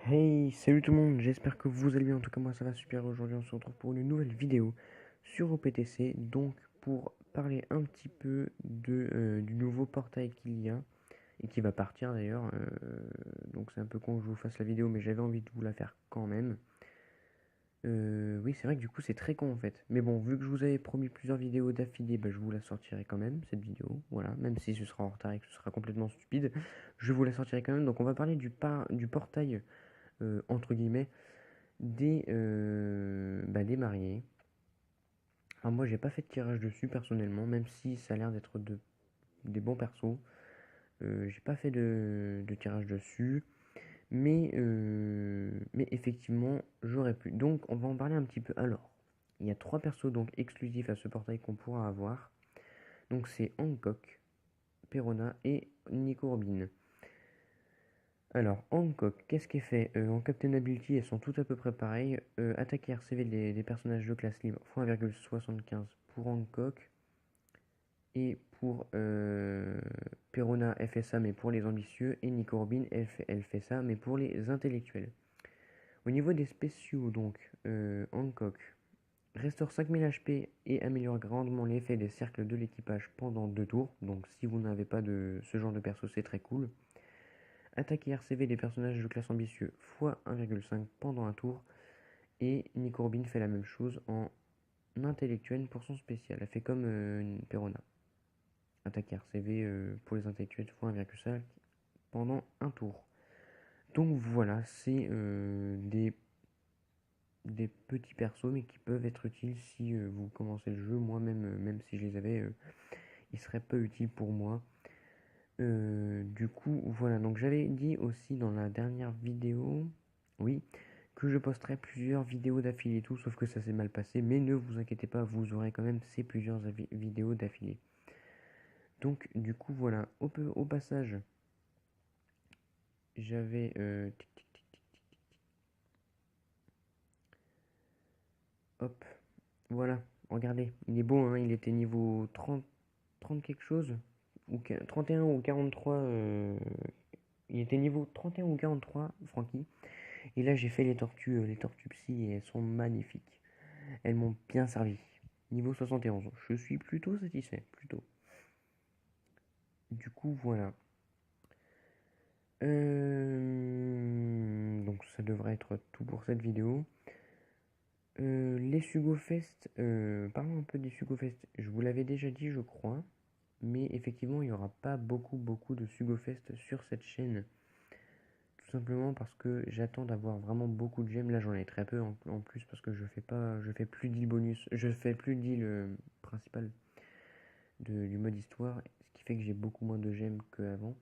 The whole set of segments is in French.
Hey, salut tout le monde, j'espère que vous allez bien, en tout cas moi ça va super. Aujourd'hui on se retrouve pour une nouvelle vidéo sur OPTC, donc pour parler un petit peu du nouveau portail qu'il y a, et qui va partir d'ailleurs, donc c'est un peu con que je vous fasse la vidéo, mais j'avais envie de vous la faire quand même. Oui, c'est vrai que du coup c'est très con en fait, mais bon, vu que je vous avais promis plusieurs vidéos d'affilée, bah, je vous la sortirai quand même, cette vidéo, voilà, même si ce sera en retard et que ce sera complètement stupide, je vous la sortirai quand même. Donc on va parler du portail, entre guillemets, des mariés. Alors moi j'ai pas fait de tirage dessus personnellement, même si ça a l'air d'être des bons persos. J'ai pas fait de tirage dessus, mais effectivement j'aurais pu. Donc on va en parler un petit peu. Alors, il y a trois persos donc exclusifs à ce portail qu'on pourra avoir. Donc c'est Hancock, Perona et Nico Robin. Alors, Hancock, qu'est-ce qui est fait? En Captain Ability, elles sont toutes à peu près pareilles. Attaque et RCV des personnages de classe libre font 1,75 pour Hancock. Et pour Perona, elle fait ça, mais pour les ambitieux. Et Nico Robin, elle fait ça, mais pour les intellectuels. Au niveau des spéciaux, donc, Hancock restaure 5000 HP et améliore grandement l'effet des cercles de l'équipage pendant 2 tours. Donc, si vous n'avez pas de ce genre de perso, c'est très cool. Attaque et RCV des personnages de classe ambitieux x 1,5 pendant un tour. Et Nico Robin fait la même chose en intellectuel pour son spécial. Elle fait comme Perona. Attaque RCV pour les intellectuels x 1,5 pendant un tour. Donc voilà, c'est des petits persos, mais qui peuvent être utiles si vous commencez le jeu. Moi, même si je les avais, ils seraient pas utiles pour moi. Du coup, voilà. Donc j'avais dit aussi dans la dernière vidéo, oui, que je posterai plusieurs vidéos d'affilée et tout, sauf que ça s'est mal passé. Mais ne vous inquiétez pas, vous aurez quand même ces plusieurs vidéos d'affilée. Donc du coup, voilà. Au passage, j'avais... hop, voilà. Regardez, il est beau, hein, il était niveau 30 quelque chose, ou 31 ou 43, il était niveau 31 ou 43, Francky. Et là, j'ai fait les tortues psy, et elles sont magnifiques. Elles m'ont bien servi. Niveau 71, je suis plutôt satisfait, plutôt. Du coup, voilà. Donc ça devrait être tout pour cette vidéo. Les Sugo Fest, parlons un peu des Sugo Fest. Je vous l'avais déjà dit, je crois, mais effectivement, il n'y aura pas beaucoup de Sugo Fest sur cette chaîne. Tout simplement parce que j'attends d'avoir vraiment beaucoup de gemmes. Là, j'en ai très peu en plus parce que je fais plus d'île bonus, je fais plus d'île principale du mode histoire, ce qui fait que j'ai beaucoup moins de gemmes qu'avant.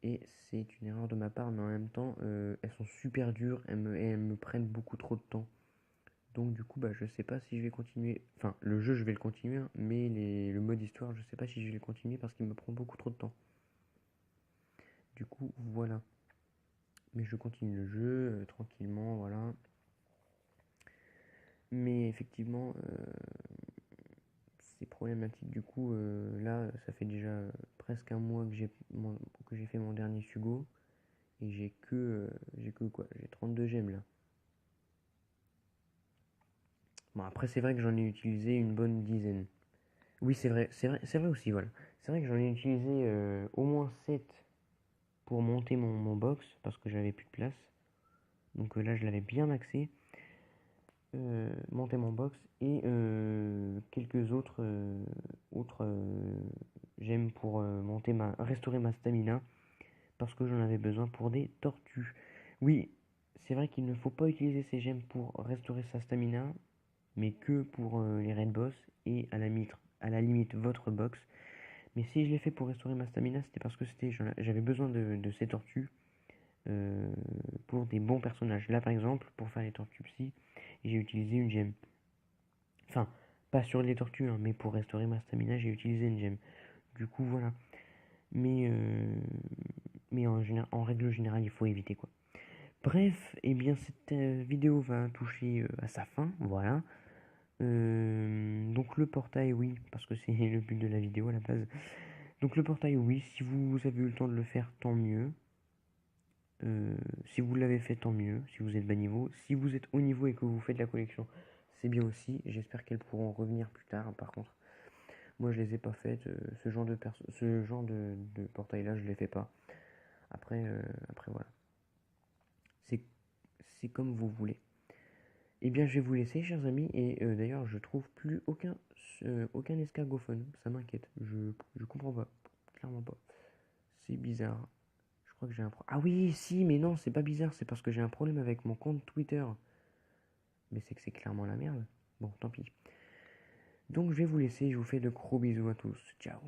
Et c'est une erreur de ma part, mais en même temps, elles sont super dures, et elles me prennent beaucoup trop de temps. Donc du coup, bah, je sais pas si je vais continuer. Enfin, le jeu, je vais le continuer, hein, mais le mode histoire, je sais pas si je vais le continuer parce qu'il me prend beaucoup trop de temps. Du coup, voilà. Mais je continue le jeu tranquillement, voilà. Mais effectivement, c'est problématique. Du coup, là, ça fait déjà presque un mois que j'ai fait mon dernier Sugo. Et j'ai que quoi? J'ai 32 gemmes là. Bon, après, c'est vrai que j'en ai utilisé une bonne dizaine. Oui, c'est vrai aussi, voilà. C'est vrai que j'en ai utilisé au moins 7 pour monter mon box parce que j'avais plus de place. Donc là, je l'avais bien maxé. Monter mon box et quelques autres gemmes pour restaurer ma stamina parce que j'en avais besoin pour des tortues. Oui, c'est vrai qu'il ne faut pas utiliser ces gemmes pour restaurer sa stamina, mais que pour les raid boss et à la limite votre box. Mais si je l'ai fait pour restaurer ma stamina, c'était parce que j'avais besoin de ces tortues euh, pour des bons personnages. Là, par exemple, pour faire les tortues psy, j'ai utilisé une gemme. Enfin, pas sur les tortues, hein, mais pour restaurer ma stamina, j'ai utilisé une gemme. Du coup, voilà. Mais, en règle générale, il faut éviter quoi. Bref, eh bien, cette vidéo va toucher à sa fin. Voilà. Donc, le portail, oui, parce que c'est le but de la vidéo à la base. Donc, le portail, oui, si vous avez eu le temps de le faire, tant mieux. Si vous l'avez fait, tant mieux, si vous êtes bas niveau. Si vous êtes haut niveau et que vous faites la collection, c'est bien aussi. J'espère qu'elles pourront revenir plus tard. Par contre, moi je les ai pas faites. Ce genre de portail-là, je les fais pas. Après voilà. C'est c'est comme vous voulez. Eh bien, je vais vous laisser, chers amis. Et d'ailleurs, je trouve plus aucun escargophone. Ça m'inquiète. Je comprends pas. Clairement pas. C'est bizarre. Je crois que j'ai un problème. Ah oui, si, mais non, c'est pas bizarre. C'est parce que j'ai un problème avec mon compte Twitter. Mais c'est que c'est clairement la merde. Bon, tant pis. Donc, je vais vous laisser. Je vous fais de gros bisous à tous. Ciao.